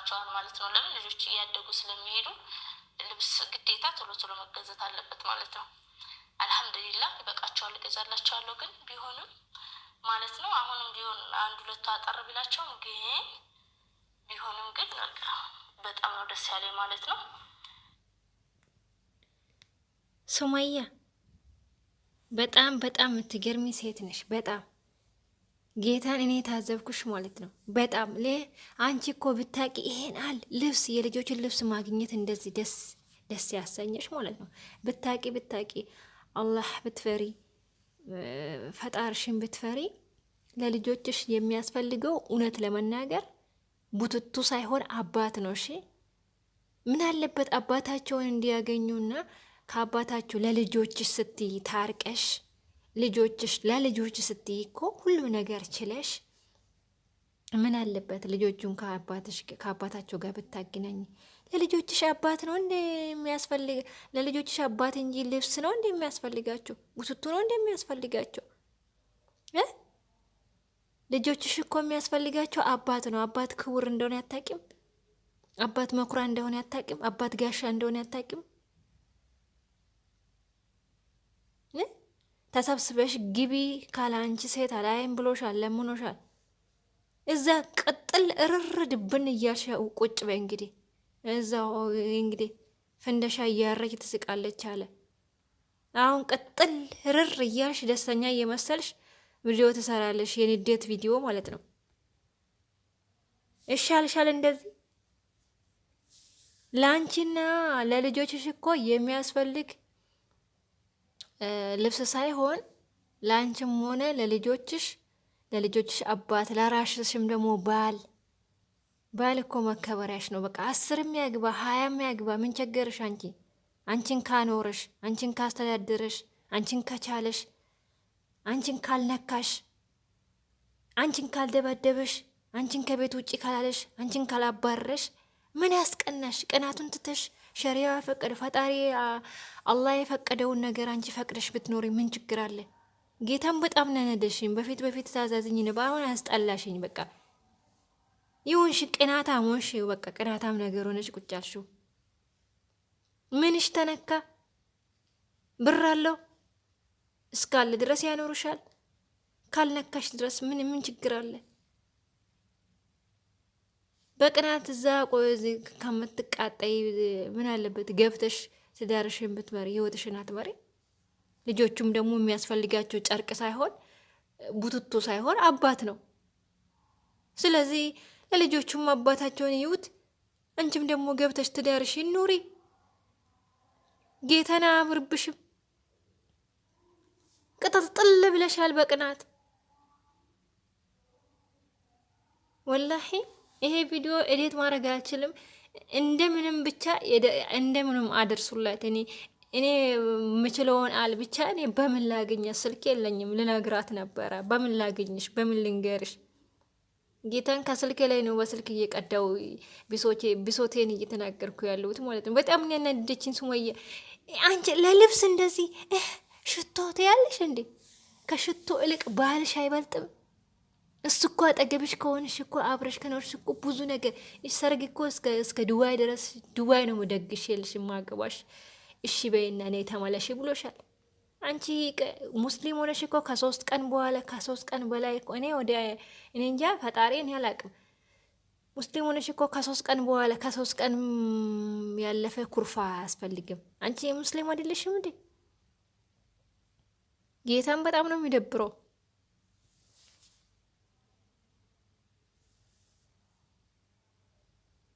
ይኖራቸዋል ማለት ነው። ለምን ልጆች እያደጉ ስለሚሄዱ ልብስ ግዴታ ቶሎ ቶሎ መገዛት አለበት ማለት ነው። አልሐምዱሊላህ ይበቃቸዋል፣ እገዛላቸዋለሁ። ግን ቢሆንም ማለት ነው አሁንም ቢሆን አንድ ሁለቱ አጠር ቢላቸውም ግን ቢሆንም ግን በጣም ነው ደስ ያለኝ ማለት ነው። ሱመያ በጣም በጣም የምትገርሚ ሴት ነሽ። በጣም ጌታን እኔ ታዘብኩሽ ማለት ነው። በጣም አንቺ እኮ ብታቂ ይሄን አል ልብስ የልጆችን ልብስ ማግኘት እንደዚህ ደስ ያሰኘሽ ማለት ነው። ብታቂ አላህ ብትፈሪ ፈጣርሽን ብትፈሪ ለልጆችሽ የሚያስፈልገው እውነት ለመናገር ቡትቱ ሳይሆን አባት ነው። እሺ ምን አለበት አባታቸውን እንዲያገኙና ከአባታቸው ለልጆችሽ ስትይ ታርቀሽ ለልጆች ስትይ እኮ ሁሉ ነገር ችለሽ ምን አለበት ልጆቹን ከአባታቸው ጋር ብታገናኝ። ለልጆችሽ አባት ነው እንደ የሚያስፈልግ ለልጆችሽ አባት እንጂ ልብስ ነው እንደ የሚያስፈልጋቸው ቡትቱ ነው እንደ የሚያስፈልጋቸው። ልጆችሽ እኮ የሚያስፈልጋቸው አባት ነው። አባት ክቡር እንደሆነ ያታቂም፣ አባት መኩራ እንደሆነ ያታቂም፣ አባት ጋሻ እንደሆነ ያታቂም። ተሰብስበሽ ግቢ ካለ አንቺ ሴት አላይም ብሎሻል፣ ለምኖሻል። እዛ ቅጥል እርር ድብን እያልሽ ቁጭ በይ እንግዲህ እዛው እንግዲህ ፍንደሻ እያረች ትስቃለች አለ። አሁን ቅጥል እርር እያልሽ ደስተኛ እየመሰልሽ ቪዲዮ ትሰራለሽ፣ የንዴት ቪዲዮ ማለት ነው። እሻልሻል እንደዚህ ለአንቺና ለልጆችሽ እኮ የሚያስፈልግ ልብስ ሳይሆን ለአንቺም ሆነ ለልጆችሽ አባት፣ ለራስሽም ደግሞ ባል እኮ መከበሪያሽ ነው። በቃ 10 ያግባ 20 ያግባ ምን ቸገርሽ? አንቺን ካኖርሽ፣ አንቺን ካስተዳደረሽ፣ አንቺን ከቻለሽ፣ አንቺን ካልነካሽ፣ አንቺን ካልደበደበሽ፣ አንቺን ከቤት ውጪ ካላለሽ፣ አንቺን ካላባረሽ ምን ያስቀናሽ? ቅናቱን ትተሽ ሸሪያ ፈቀደ ፈጣሪ አላህ የፈቀደውን ነገር አንቺ ፈቅደሽ ብትኖሪ ምን ችግር አለ? ጌታም በጣም ነነደሽኝ። በፊት ታዛዝኝ ነው፣ አሁን አስጠላሽኝ። በቃ ይሁንሽ፣ ቅናታም ሆንሽ። በቃ ቅናታም ነገር ሆነሽ ቁጭ አልሽው። ምንሽ ተነካ? ብር አለው እስካለ ድረስ ያኖርሻል። ካልነካሽ ድረስ ምን ችግር አለ? በቅናት እዛ ከምትቃጠይ ምን አለበት ገብተሽ ትዳርሽን ብትመሪ፣ ህይወትሽን አትመሪ። ልጆቹም ደግሞ የሚያስፈልጋቸው ጨርቅ ሳይሆን ቡትቶ ሳይሆን አባት ነው። ስለዚህ ለልጆቹም አባታቸውን ይዩት፣ አንቺም ደግሞ ገብተሽ ትዳርሽን ኑሪ። ጌታና አምርብሽም ቅጥልጥል ብለሻል በቅናት ወላሂ። ይሄ ቪዲዮ ኤዲት ማድረግ አልችልም። እንደምንም ብቻ እንደምንም አደርሱላት። እኔ የምችለውን ብቻ እኔ በምን ላገኛት? ስልክ የለኝም፣ ልነግራት ነበረ። በምን ላገኝሽ? በምን ልንገርሽ? ጌታን ከስልክ ላይ ነው በስልክ እየቀዳው ብሶቴን እየተናገርኩ ያለሁት ማለት ነው። በጣም ያናደደችኝ ሱመያ፣ አንቺ ለልብስ እንደዚህ ሽቶ ትያለሽ እንዴ? ከሽቶ እልቅ ባልሽ አይበልጥም? እሱ እኮ አጠገብሽ ከሆንሽ እኮ አብረሽ ከኖርሽ እኮ ብዙ ነገር ሰርግ እኮ እስከ ዱባይ ድረስ ዱባይ ነው መደግሽ የልሽ ማገባሽ። እሺ በይና እኔ ተመለሽ ብሎሻል። አንቺ ሙስሊም ሆነሽ እኮ ከ3 ቀን በኋላ ከ3 ቀን በላይ እኮ እኔ እንጃ ፈጣሪን ያላቅም። ሙስሊም ሆነሽ እኮ ከ3 ቀን በኋላ ከ3 ቀን ያለፈ ኩርፋ አያስፈልግም። አንቺ ሙስሊም አይደለሽም እንዴ? ጌታን በጣም ነው የሚደብረው።